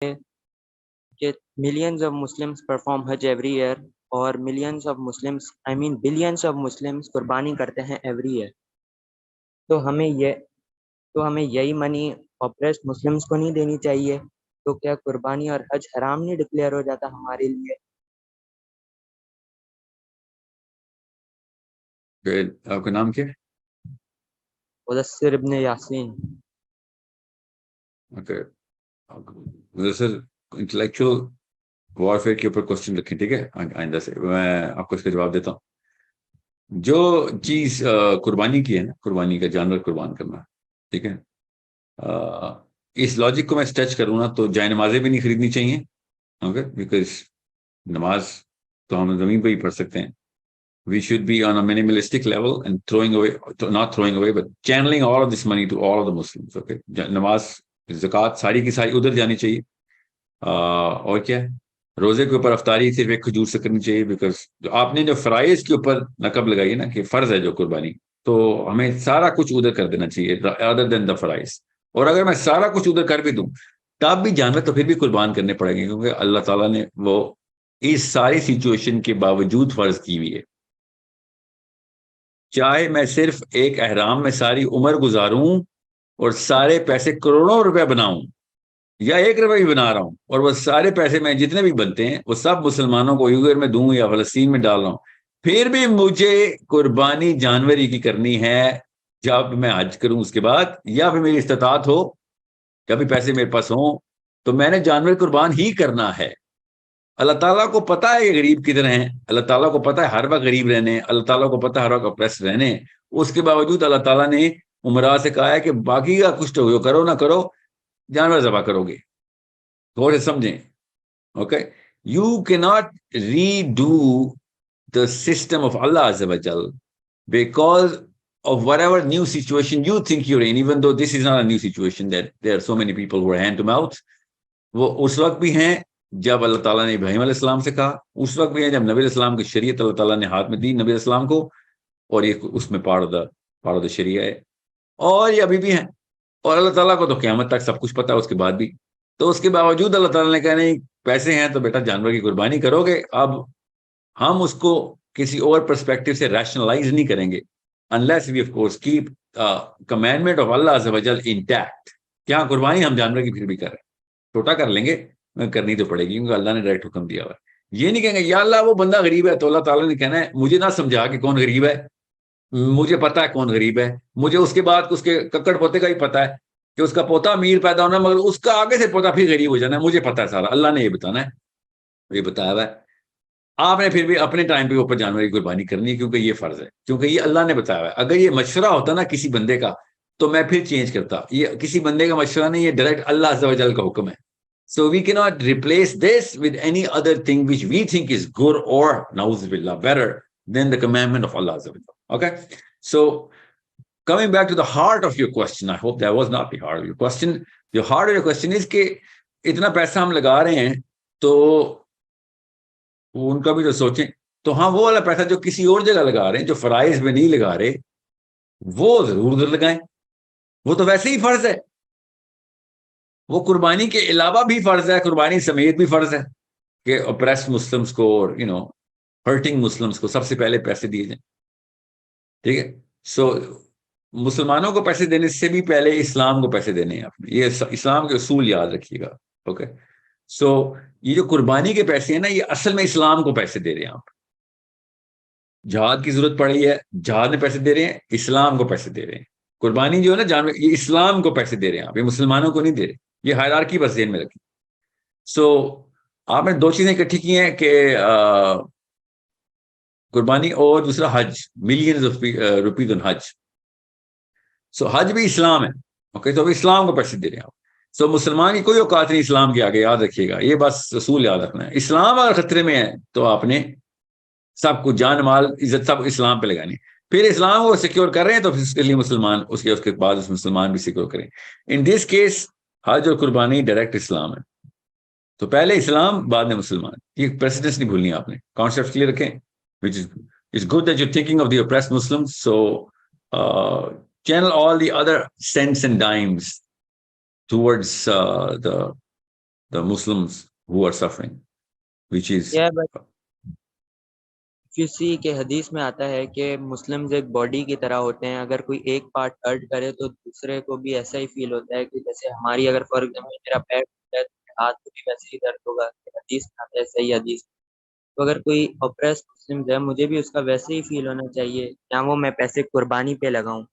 کہ millions of Muslims perform حج every year اور millions of Muslims billions of Muslims قربانی کرتے ہیں ایوری ایئر. تو ہمیں یہی منی آپریسڈ مسلمس کو نہیں دینی چاہیے. تو کیا قربانی اور حج حرام نہیں ڈکلیئر ہو جاتا ہمارے لیے؟ آپ کا نام کیا ہے؟ مدثر ابن یاسین. مدثر انٹلیکچوئل وارفیئر کے اوپر کوشچن رکھیں، ٹھیک ہے؟ آئندہ سے میں آپ کو اس کا جواب دیتا ہوں. جو چیز قربانی کی ہے نا، قربانی کا جانور قربان کرنا، ٹھیک ہے، اس لاجک کو میں اسٹریچ کروں نا تو جائے نمازیں بھی نہیں خریدنی چاہیے، اوکے، بیکاز نماز تو ہم زمین پہ ہی پڑھ سکتے ہیں. We should be on a minimalistic level and not throwing away, but channeling all of this money to all of the Muslims. Okay, نماز زکوٰۃ ساری کی ساری ادھر جانی چاہیے. اور کیا ہے، روزے کے اوپر افطاری صرف ایک کھجور سے کرنی چاہیے، بیکاز آپ نے جو فرائض کے اوپر نقب لگائی ہے نا کہ فرض ہے جو قربانی، تو ہمیں سارا کچھ ادھر کر دینا چاہیے other than the فرائض. اور اگر میں سارا کچھ ادھر کر بھی دوں تب بھی جانور تو پھر بھی قربان کرنے پڑیں گے، کیونکہ اللہ تعالیٰ نے وہ اس ساری سچویشن کے باوجود فرض کی ہوئی ہے. چاہے میں صرف ایک احرام میں ساری عمر گزاروں اور سارے پیسے کروڑوں روپے بناؤں، یا 1 روپے بھی بنا رہا ہوں اور وہ سارے پیسے میں جتنے بھی بنتے ہیں وہ سب مسلمانوں کو یوگر میں دوں یا فلسطین میں ڈال رہا ہوں، پھر بھی مجھے قربانی جانوری کی کرنی ہے جب میں حج کروں اس کے بعد، یا پھر میری استطاعت ہو، کبھی پیسے میرے پاس ہوں تو میں نے جانور قربان ہی کرنا ہے. اللہ تعالیٰ کو پتا ہے یہ غریب کدھر ہیں، اللہ تعالیٰ کو پتا ہے ہر وقت غریب رہنے، اللہ تعالیٰ کو پتا ہے ہر وقت اپریس رہنے. اس کے باوجود اللہ تعالیٰ نے عمرا سے کہا ہے کہ باقی کا کچھ تو کرو نہ کرو، جانور ذبح کرو گے. تھوڑے سے سمجھیں، okay. You can not redo the system of Allah عز و جل because of whatever new situation you think you're in, even though this is not a new situation, that there are so many people who are hand to mouth. وہ اس وقت بھی ہیں جب اللہ تعالیٰ نے ابراہیم علیہ السلام سے کہا، اس وقت بھی ہیں جب نبی علیہ السلام کی شریعت اللہ تعالیٰ نے ہاتھ میں دی نبی علیہ السلام کو، اور یہ اس میں پارٹ آف دا شریعہ ہے، اور یہ ابھی بھی ہیں. اور اللہ تعالیٰ کو تو قیامت تک سب کچھ پتا ہے اس کے بعد بھی. تو اس کے باوجود اللہ تعالیٰ نے کہا نہیں پیسے ہیں تو بیٹا جانور کی قربانی کرو گے. اب ہم اس کو کسی اور پرسپیکٹو سے ریشنلائز نہیں کریں گے unless we of course keep commandment of Allah azza wa jal intact. کیا قربانی ہم جانور کی پھر بھی کر رہے ہیں، چھوٹا کر لیں گے، کرنی تو پڑے گی کیونکہ اللہ نے ڈائریکٹ حکم دیا ہوا ہے. یہ نہیں کہیں گے یا اللہ وہ بندہ غریب ہے، تو اللہ تعالیٰ نے کہنا ہے مجھے نہ سمجھا کہ کون غریب ہے، مجھے پتا ہے کون غریب ہے، مجھے اس کے بعد اس کے ککڑ پوتے کا ہی پتا ہے کہ اس کا پوتا امیر پیدا ہونا مگر اس کا آگے سے پوتا پھر غریب ہو جانا ہے، مجھے پتا ہے سارا، اللہ نے یہ بتانا ہے، یہ بتایا ہوا ہے. آپ نے پھر بھی اپنے ٹائم پہ اوپر جانور کی قربانی کرنی ہے کیونکہ یہ فرض ہے، کیونکہ یہ اللہ نے بتایا ہوا ہے. اگر یہ مشورہ ہوتا نا کسی بندے کا تو میں پھر چینج کرتا، یہ کسی بندے کا مشورہ نہیں، یہ ڈائریکٹ اللہ عز و جل کا حکم ہے. So we can not replace this with any other thing which we think is good or نعوذ باللہ better than the commandment of Allah عز و جل. Okay, so coming back to the heart of your question, I hope that was not the heart of your question. The heart of your question is کہ اتنا پیسہ ہم لگا رہے ہیں تو ان کا بھی تو سوچیں. تو ہاں وہ والا پیسہ جو کسی اور جگہ لگا رہے ہیں، جو فرائض میں نہیں لگا رہے، وہ ضرور ادھر لگائیں، وہ تو ویسے ہی فرض ہے. وہ قربانی کے علاوہ بھی فرض ہے، قربانی سمیت بھی فرض ہے کہ اپریسڈ مسلمس کو اور ہرٹنگ مسلمس کو سب سے پہلے پیسے دیے جائیں. ٹھیک ہے، سو مسلمانوں کو پیسے دینے سے بھی پہلے اسلام کو پیسے دینے ہیں آپ نے، یہ اسلام کے اصول یاد رکھیے گا. اوکے، سو یہ جو قربانی کے پیسے ہیں نا، یہ اصل میں اسلام کو پیسے دے رہے ہیں آپ. جہاد کی ضرورت پڑ رہی ہے، جہاد میں پیسے دے رہے ہیں، اسلام کو پیسے دے رہے ہیں. قربانی جو ہے نا جانور، یہ اسلام کو پیسے دے رہے ہیں آپ، یہ مسلمانوں کو نہیں دے رہے. یہ ہائرارکی بس ذہن میں رکھیں. سو آپ نے 2 چیزیں اکٹھی کی ہیں کہ قربانی اور دوسرا حج، ملینز آف روپیز آن حج. سو حج بھی اسلام ہے. اوکے، تو اسلام کو پیسے دے رہے ہیں آپ. سو مسلمان کی کوئی اوقات نہیں اسلام کے آگے، یاد رکھیے گا، یہ بس اصول یاد رکھنا ہے. اسلام اگر خطرے میں ہے تو آپ نے سب کچھ جان مال عزت سب اسلام پہ لگانی. پھر اسلام کو سیکیور کر رہے ہیں تو پھر اس کے لیے مسلمان اس کے بعد اس مسلمان بھی سیکیور کریں. ان دس کیس حج اور قربانی ڈائریکٹ اسلام ہے. تو پہلے اسلام بعد میں مسلمان، یہ پریسیڈنس نہیں بھولنی آپ نے. کانسیپٹ کلیئر رکھیں. which is it's good that you're thinking of the oppressed Muslims, so channel all the other cents and dimes towards the the Muslims who are suffering, which is Yeah, but کسی کے حدیث میں آتا ہے کہ Muslims ایک body کی طرح ہوتے ہیں، اگر کوئی ایک پارٹ ہرٹ کرے تو دوسرے کو بھی ایسا ہی فیل ہوتا ہے کہ جیسے ہماری اگر فار ایگزامپل میرا پیر ٹوٹا ہے تو میرے ہاتھ کو بھی ویسے ہی درد ہوگا، حدیث میں آتا ہے، صحیح حدیث. تو اگر کوئی اوپریس مسلم ہے مجھے بھی اس کا ویسے ہی فیل ہونا چاہیے، یا وہ میں پیسے قربانی پہ لگاؤں.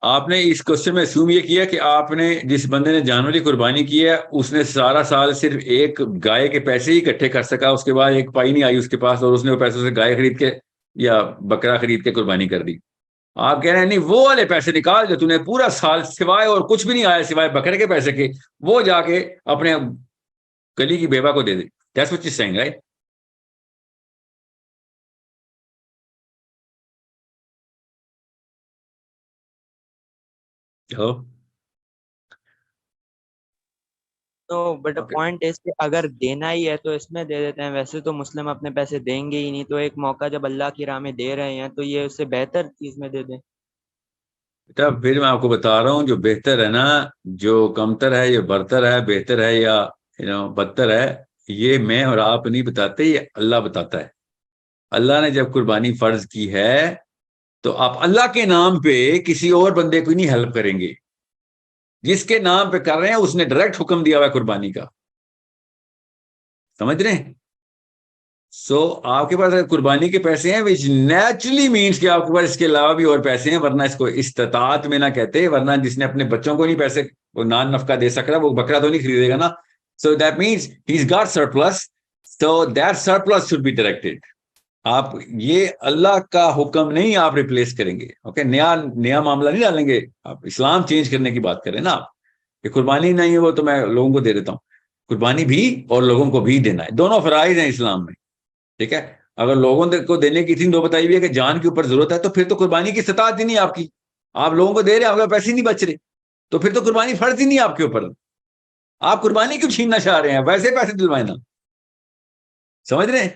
آپ نے اس کوشچن میں اسیوم یہ کیا کہ آپ نے جس بندے نے جانور کی قربانی کی ہے اس نے سارا سال صرف ایک گائے کے پیسے ہی اکٹھے کر سکا، اس کے بعد ایک پائی نہیں آئی اس کے پاس اور اس نے وہ پیسوں سے گائے خرید کے یا بکرا خرید کے قربانی کر دی. آپ کہہ رہے ہیں نہیں، وہ والے پیسے نکال جو تو نے پورا سال سوائے اور کچھ بھی نہیں آیا سوائے بکرے کے پیسے کے، وہ جا کے اپنے گلی کی بیوہ کو دے دے. That's what you're saying, right? Hello? تو بٹ Okay. پوائنٹ اس کہ اگر دینا ہی ہے تو اس میں دے دیتے ہیں، ویسے تو مسلم اپنے پیسے دیں گے ہی نہیں، تو ایک موقع جب اللہ کی راہ میں دے رہے ہیں تو یہ اس سے بہتر چیز میں دے دیں. بیٹا پھر میں آپ کو بتا رہا ہوں جو بہتر ہے نا، جو کمتر ہے یا برتر ہے، بہتر ہے یا بدتر ہے، یہ میں اور آپ نہیں بتاتے، یہ اللہ بتاتا ہے. اللہ نے جب قربانی فرض کی ہے تو آپ اللہ کے نام پہ کسی اور بندے کو نہیں ہیلپ کریں گے، جس کے نام پہ کر رہے ہیں اس نے ڈائریکٹ حکم دیا ہوا ہے قربانی کا. سمجھ رہے ہیں؟ سو آپ کے پاس قربانی کے پیسے ہیں وچ نیچرلی مینس کہ آپ کے پاس اس کے علاوہ بھی اور پیسے ہیں، ورنہ اس کو استطاعت میں نہ کہتے، ورنہ جس نے اپنے بچوں کو نہیں پیسے وہ نان نفقہ دے سک رہا وہ بکرا تو نہیں خریدے گا نا. So that means he is got surplus, so that surplus should be directed. آپ یہ اللہ کا حکم نہیں آپ ریپلیس کریں گے. اوکے، نیا معاملہ نہیں ڈالیں گے. آپ اسلام چینج کرنے کی بات کریں نا. آپ کہ قربانی نہیں ہے وہ تو میں لوگوں کو دے دیتا ہوں، قربانی بھی اور لوگوں کو بھی دینا ہے، دونوں فرائض ہیں اسلام میں. ٹھیک ہے، اگر لوگوں کو دینے کی تھی تو بتائی ہوئی ہے کہ جان کے اوپر ضرورت ہے تو پھر تو قربانی کی استطاعت ہی نہیں آپ کی. آپ لوگوں کو دے رہے ہیں، آپ کے پیسے نہیں بچ رہے تو پھر تو قربانی فرض ہی نہیں آپ کے اوپر. آپ قربانی کیوں چھیننا چاہ رہے ہیں؟ ویسے پیسے دلوائے نا. سمجھ رہے ہیں؟